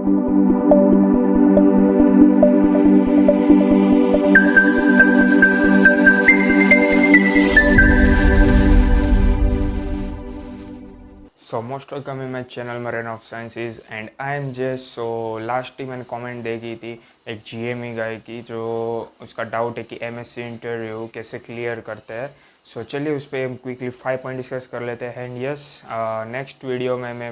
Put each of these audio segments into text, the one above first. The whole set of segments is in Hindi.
So most welcome in my channel marine of sciences and I am Jess. So last ही मैंने कमेंट देखी थी एक जीएमई गाय की, जो उसका डाउट है कि एमएससी इंटरव्यू कैसे क्लियर करते हैं। सो चलिए उस पर हम क्विकली 5 पॉइंट डिस्कस कर लेते हैं। एंड यस, नेक्स्ट वीडियो में मैं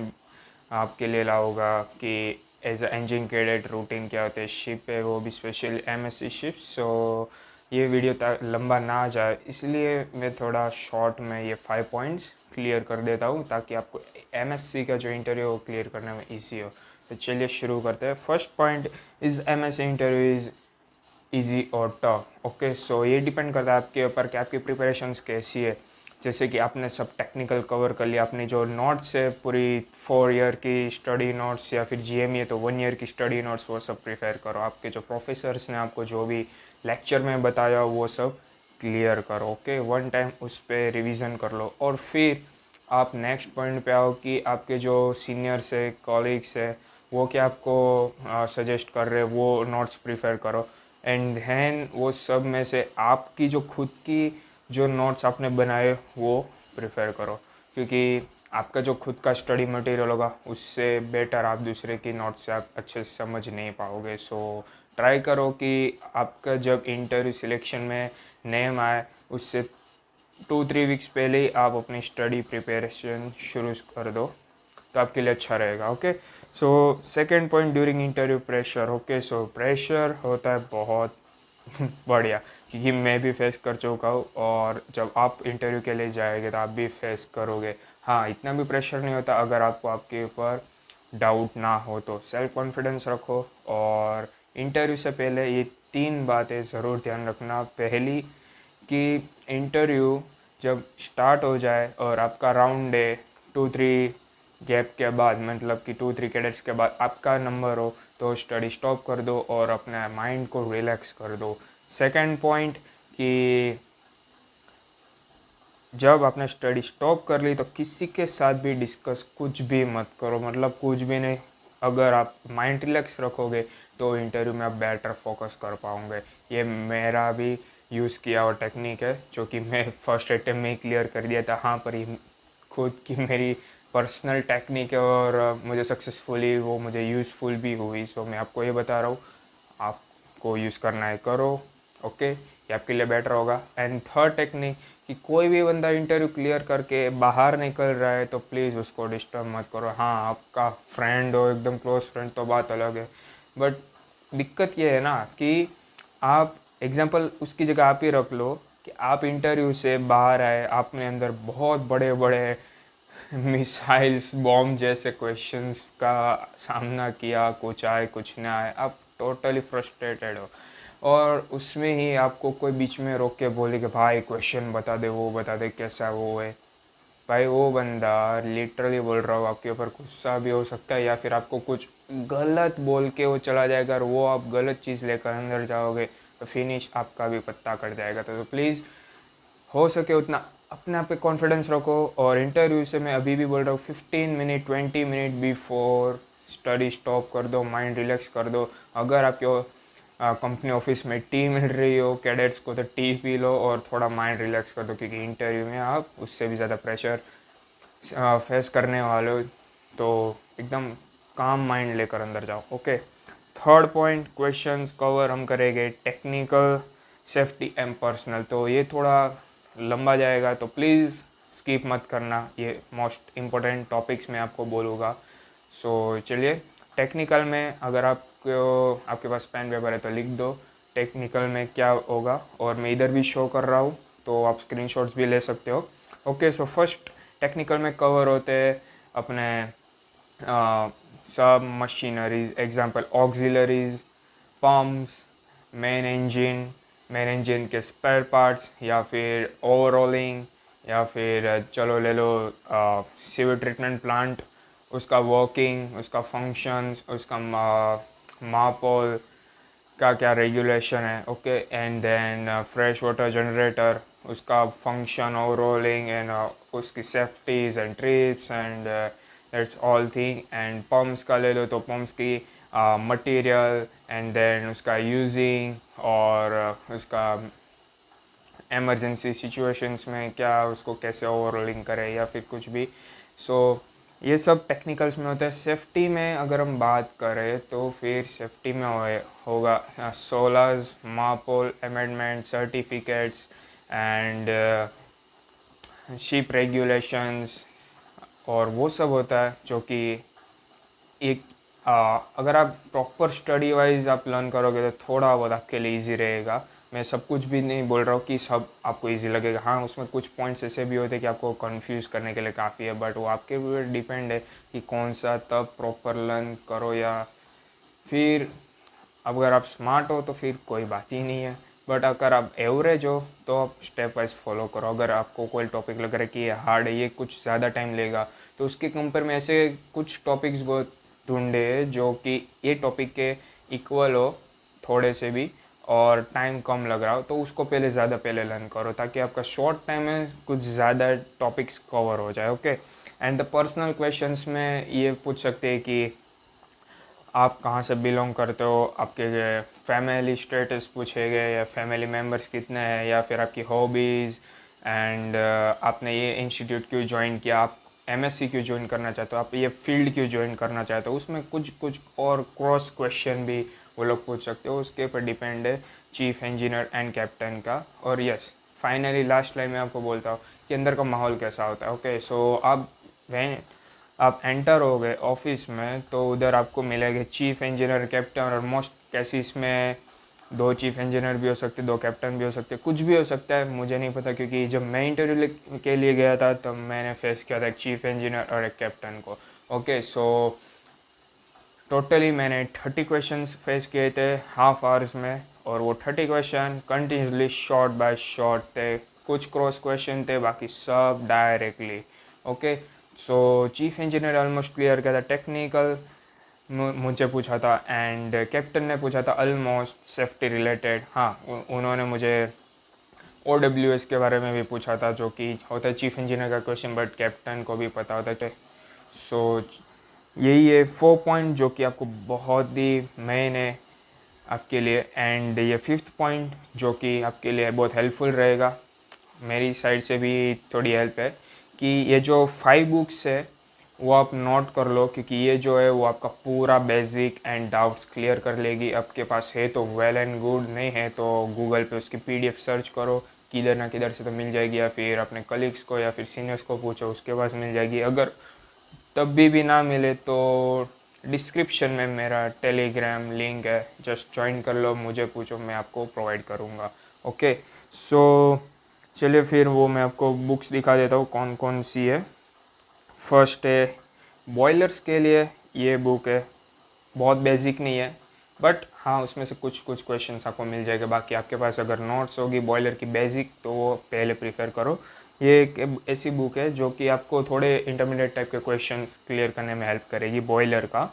आपके लिए लाऊंगा कि as a engineering cadet routine क्या होते हैं शिप पे, वो भी स्पेशली एमएससी शिप। सो ये वीडियो लंबा ना जाए इसलिए मैं थोड़ा शॉर्ट में ये 5 पॉइंट्स क्लियर कर देता हूँ, ताकि आपको एमएससी का जो इंटरव्यू वो क्लियर करने में इजी हो। तो चलिए शुरू करते हैं। First point is MSc interview is easy और टफ। ओके, सो ये डिपेंड करता है आपके ऊपर कि आपकी प्रिपरेशंस कैसी है। जैसे कि आपने सब टेक्निकल कवर कर लिया, आपने जो नोट्स है पूरी 4 ईयर की स्टडी नोट्स, या फिर जीएमई है तो 1 ईयर की स्टडी नोट्स, वो सब प्रिपेयर करो। आपके जो प्रोफेसर्स ने आपको जो भी लेक्चर में बताया वो सब क्लियर करो। ओके, वन टाइम उस पर रिवीजन कर लो, और फिर आप नेक्स्ट पॉइंट पे आओ कि आपके जो सीनियर्स है, कॉलीग्स है, वो क्या आपको सजेस्ट कर रहे हैं, वो नोट्स प्रिपेयर करो। एंड देन वो सब में से आपकी जो खुद की जो नोट्स आपने बनाए वो प्रिपेयर करो, क्योंकि आपका जो खुद का स्टडी मटेरियल होगा उससे बेटर आप दूसरे की नोट्स से आप अच्छे से समझ नहीं पाओगे। सो ट्राई करो कि आपका जब इंटरव्यू सिलेक्शन में नेम आए उससे 2-3 वीक्स पहले ही आप अपनी स्टडी प्रिपरेशन शुरू कर दो, तो आपके लिए अच्छा रहेगा। Okay, so second point, during interview pressure. Okay, so pressure होता है बहुत बढ़िया, क्योंकि मैं भी फेस कर चुका हूँ, और जब आप इंटरव्यू के लिए जाएंगे तो आप भी फेस करोगे। हाँ, इतना भी प्रेशर नहीं होता अगर आपको आपके ऊपर डाउट ना हो तो। सेल्फ कॉन्फिडेंस रखो, और इंटरव्यू से पहले ये 3 बातें ज़रूर ध्यान रखना। पहली कि इंटरव्यू जब स्टार्ट हो जाए और आपका राउंड डे 2-3 गैप के बाद, मतलब कि 2-3 कैडेट्स के बाद आपका नंबर हो, तो स्टडी स्टॉप कर दो और अपने माइंड को रिलैक्स कर दो। सेकंड पॉइंट कि जब आपने स्टडी स्टॉप कर ली तो किसी के साथ भी डिस्कस कुछ भी मत करो, मतलब कुछ भी नहीं। अगर आप माइंड रिलैक्स रखोगे तो इंटरव्यू में आप बेटर फोकस कर पाओगे। ये मेरा भी यूज़ किया हुआ टेक्निक है, जो कि मैं फर्स्ट अटेम्प्ट में ही क्लियर कर दिया था। हाँ, पर ये खुद की मेरी पर्सनल टेक्निक है, और मुझे सक्सेसफुली वो मुझे यूज़फुल भी हुई। सो मैं आपको ये बता रहा हूँ, आपको यूज़ करना है करो। ओके, ये आपके लिए बेटर होगा। एंड थर्ड टेक्निक कि कोई भी बंदा इंटरव्यू क्लियर करके बाहर निकल रहा है तो प्लीज़ उसको डिस्टर्ब मत करो। हाँ, आपका फ्रेंड हो, एकदम क्लोज फ्रेंड, तो बात अलग है, बट दिक्कत ये है ना कि आप एग्जांपल उसकी जगह आप ही रख लो कि आप इंटरव्यू से बाहर आए, आपने अंदर बहुत बड़े बड़े मिसाइल्स बॉम्ब जैसे क्वेश्चंस का सामना किया, कुछ आए कुछ ना आए, आप टोटली फ्रस्ट्रेटेड हो, और उसमें ही आपको कोई बीच में रोक के बोले कि भाई क्वेश्चन बता दे, वो बता दे, कैसा वो है। भाई वो बंदा लिटरली बोल रहा हो, आपके ऊपर गुस्सा भी हो सकता है, या फिर आपको कुछ गलत बोल के वो चला जाएगा, और वो आप गलत चीज़ लेकर अंदर जाओगे तो फिनिश आपका भी पत्ता कट जाएगा। तो प्लीज़ हो सके उतना अपने आप पे कॉन्फिडेंस रखो। और इंटरव्यू से मैं अभी भी बोल रहा हूँ, 15 minute 20 minute before study stop कर दो, माइंड रिलैक्स कर दो। अगर आपके कंपनी ऑफिस में टी मिल रही हो कैडेट्स को, तो टी पी लो और थोड़ा माइंड रिलैक्स कर दो, क्योंकि इंटरव्यू में आप उससे भी ज़्यादा प्रेशर फेस करने वाले हो। तो एकदम काम माइंड लेकर अंदर जाओ। Okay, third point, questions cover हम करेंगे टेक्निकल, सेफ्टी एंड पर्सनल। तो ये थोड़ा लंबा जाएगा, तो प्लीज़ स्किप मत करना, ये मोस्ट इम्पोर्टेंट टॉपिक्स मैं आपको बोलूँगा। सो चलिए, टेक्निकल में अगर आपके पास पेन पेपर है तो लिख दो टेक्निकल में क्या होगा, और मैं इधर भी शो कर रहा हूँ तो आप स्क्रीनशॉट्स भी ले सकते हो। ओके, सो फर्स्ट टेक्निकल में कवर होते हैं अपने सब machineries, example auxiliaries, pumps, main engine के स्पेयर पार्ट्स, या फिर ओवरऑलिंग, या फिर चलो ले लो सीवर ट्रीटमेंट प्लांट, उसका वर्किंग, उसका फंक्शंस, उसका मापोल का क्या रेगुलेशन है। Okay, and then fresh water generator, उसका फंक्शन, ओवरऑलिंग, एंड उसकी safeties and trips, and that's all thing. And pumps का ले लो तो पम्प्स की मटेरियल एंड देन उसका यूजिंग और उसका एमरजेंसी सिचुएशंस में क्या उसको कैसे ओवरलोडिंग करें या फिर कुछ भी। सो ये सब टेक्निकल्स में होता है। सेफ्टी में अगर हम बात करें तो फिर सेफ्टी में होगा SOLAS, MARPOL amendment, certificates and ship regulations और वो सब होता है जो कि एक अगर आप प्रॉपर स्टडी वाइज आप लर्न करोगे तो थोड़ा बहुत आपके लिए इजी रहेगा। मैं सब कुछ भी नहीं बोल रहा हूँ कि सब आपको इजी लगेगा, हाँ उसमें कुछ पॉइंट्स ऐसे भी होते हैं कि आपको कंफ्यूज करने के लिए काफ़ी है, बट वो आपके ऊपर डिपेंड है कि कौन सा तब प्रॉपर लर्न करो। या फिर अगर आप स्मार्ट हो तो फिर कोई बात ही नहीं है, बट अगर आप एवरेज हो तो आप स्टेप वाइज फॉलो करो। अगर आपको कोई टॉपिक लग रहा है कि ये हार्ड है, ये कुछ ज़्यादा टाइम लेगा, तो उसके कंपेयर में ऐसे कुछ टॉपिक्स को ढूंढे जो कि ये टॉपिक के इक्वल हो थोड़े से भी और टाइम कम लग रहा हो, तो उसको पहले लर्न करो ताकि आपका शॉर्ट टाइम में कुछ ज़्यादा टॉपिक्स कवर हो जाए। Okay. And the personal questions में ये पूछ सकते हैं कि आप कहाँ से बिलोंग करते हो, आपके फैमिली स्टेटस पूछेंगे या फैमिली मेम्बर्स कितने हैं, या फिर आपकी हॉबीज़ एंड आपने ये इंस्टीट्यूट क्यों ज्वाइन किया, आप एमएससी क्यों ज्वाइन करना चाहते हो, आप ये फील्ड क्यों ज्वाइन करना चाहते हो। उसमें कुछ कुछ और क्रॉस क्वेश्चन भी वो लोग पूछ सकते हो, उसके ऊपर डिपेंड है चीफ इंजीनियर एंड कैप्टन का। और यस, फाइनली लास्ट लाइन में आपको बोलता हूँ कि अंदर का माहौल कैसा होता है। ओके, सो आप एंटर हो गए ऑफिस में तो उधर आपको मिलेंगे चीफ इंजीनियर, कैप्टन, और मोस्ट केसेस में दो चीफ इंजीनियर भी हो सकते, दो कैप्टन भी हो सकते, कुछ भी हो सकता है, मुझे नहीं पता, क्योंकि जब मैं इंटरव्यू के लिए गया था तब मैंने फेस किया था एक चीफ इंजीनियर और एक कैप्टन को। ओके, सो टोटली मैंने 30 क्वेश्चंस फेस किए थे हाफ आवर्स में, और वो 30 question continuously short by short थे। कुछ क्रॉस क्वेश्चन थे, बाकी सब directly. Okay, so chief engineer almost clear किया था। टेक्निकल मुझे पूछा था एंड कैप्टन ने पूछा था ऑलमोस्ट सेफ्टी रिलेटेड। हाँ, उन्होंने मुझे OWS के बारे में भी पूछा था, जो कि होता है चीफ इंजीनियर का क्वेश्चन, बट कैप्टन को भी पता होता है। सो यही है 4 पॉइंट जो कि आपको बहुत ही मेन है आपके लिए। एंड ये 5th पॉइंट जो कि आपके लिए बहुत हेल्पफुल रहेगा, मेरी साइड से भी थोड़ी हेल्प है, कि ये जो 5 बुक्स है वो आप नोट कर लो, क्योंकि ये जो है वो आपका पूरा बेसिक एंड डाउट्स क्लियर कर लेगी। आपके पास है तो वेल एंड गुड, नहीं है तो गूगल पे उसकी PDF सर्च करो, किधर ना किधर से तो मिल जाएगी, या फिर अपने कलीग्स को या फिर सीनियर्स को पूछो, उसके पास मिल जाएगी। अगर तब भी ना मिले तो डिस्क्रिप्शन में मेरा टेलीग्राम लिंक है, जस्ट ज्वाइन कर लो, मुझे पूछो, मैं आपको प्रोवाइड करूँगा। ओके, सो चलिए फिर वो मैं आपको बुक्स दिखा देता हूँ कौन कौन सी है। फर्स्ट है बॉयलर्स के लिए, ये बुक है, बहुत बेसिक नहीं है, बट हाँ उसमें से कुछ कुछ क्वेश्चंस आपको मिल जाएगा। बाकी आपके पास अगर नोट्स होगी बॉयलर की बेसिक तो वो पहले प्रीफर करो। ये एक ऐसी बुक है जो कि आपको थोड़े इंटरमीडिएट टाइप के क्वेश्चंस क्लियर करने में हेल्प करेगी बॉयलर का।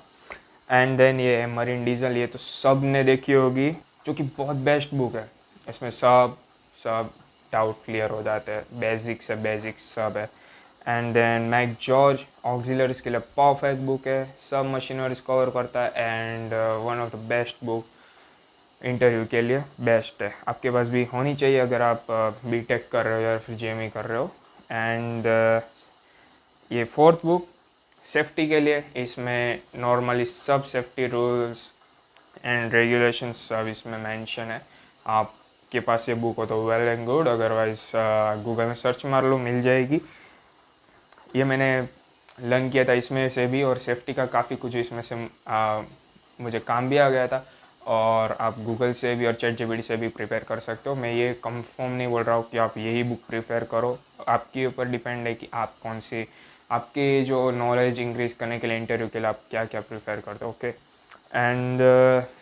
एंड देन ये है मरीन डीजल, ये तो सब ने देखी होगी, जो कि बहुत बेस्ट बुक है। इसमें सब सब डाउट क्लियर हो जाते हैं, बेसिक से बेसिक सब है। And then McGeorge auxiliaries के लिए परफेक्ट बुक है, सब मशीनरीज कवर करता है and one of the best book interview के लिए बेस्ट है। आपके पास भी होनी चाहिए अगर आप बीटेक कर रहे हो या फिर जेएमई कर रहे हो। एंड ये 4th बुक सेफ्टी के लिए, इसमें नॉर्मली सब सेफ्टी रूल्स एंड रेगुलेशंस सब इसमें मेंशन है। आपके पास ये बुक हो तो well and good, otherwise Google में सर्च मार लो, मिल जाएगी। ये मैंने लर्न किया था इसमें से भी, और सेफ्टी का काफ़ी कुछ इसमें से मुझे काम भी आ गया था। और आप गूगल से भी और ChatGPT से भी प्रिपेयर कर सकते हो। मैं ये कंफर्म नहीं बोल रहा हूँ कि आप यही बुक प्रिपेयर करो, आपके ऊपर डिपेंड है कि आप कौन सी, आपके जो नॉलेज इंक्रीज़ करने के लिए इंटरव्यू के लिए आप क्या क्या प्रिपेयर करते हो। Okay, and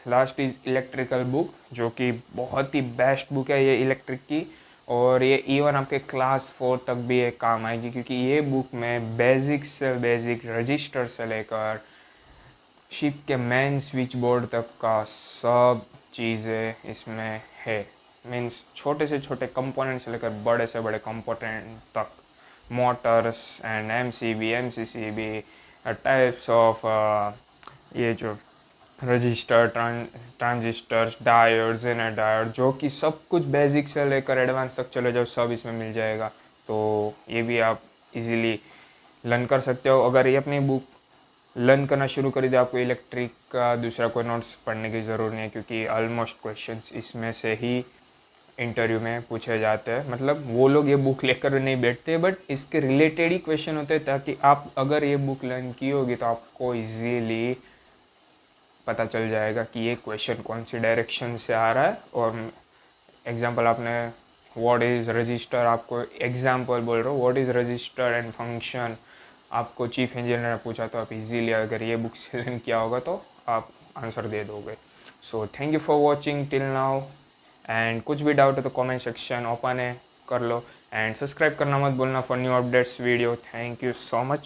last is electrical book, जो कि बहुत ही बेस्ट बुक है ये इलेक्ट्रिक की, और ये इवन आपके क्लास 4 तक भी ये काम आएगी, क्योंकि ये बुक में बेसिक से बेसिक रजिस्टर से लेकर शिप के मेन स्विच बोर्ड तक का सब चीज़ें इसमें है। मीन्स छोटे से छोटे कंपोनेंट से लेकर बड़े से बड़े कंपोनेंट तक, Motors and MCB, MCCB, types of ये जो register, transistors, diodes, inner diode, जो कि सब कुछ बेसिक से लेकर एडवांस तक चले जाओ सब इसमें मिल जाएगा। तो ये भी आप इजीली लर्न कर सकते हो। अगर ये अपनी बुक लर्न करना शुरू कर दिया, आपको इलेक्ट्रिक का दूसरा कोई नोट्स पढ़ने की ज़रूरत नहीं है, क्योंकि ऑलमोस्ट क्वेश्चंस इसमें से ही इंटरव्यू में पूछे जाते हैं। मतलब वो लोग ये बुक लेकर नहीं बैठते, बट इसके रिलेटेड ही क्वेश्चन होते हैं, ताकि आप अगर ये बुक लर्न की होगी तो आपको इजीली पता चल जाएगा कि ये क्वेश्चन कौन सी डायरेक्शन से आ रहा है। और एग्जांपल आपने व्हाट इज़ रजिस्टर, आपको एग्जांपल बोल रहा हूँ, what is register and function, आपको चीफ इंजीनियर ने पूछा, तो आप इजीली अगर ये बुक से लर्न किया होगा तो आप आंसर दे दोगे। So thank you for watching till now, and कुछ भी डाउट है तो कमेंट सेक्शन ओपन है, कर लो, एंड सब्सक्राइब करना मत भूलना for new updates video. Thank you so much.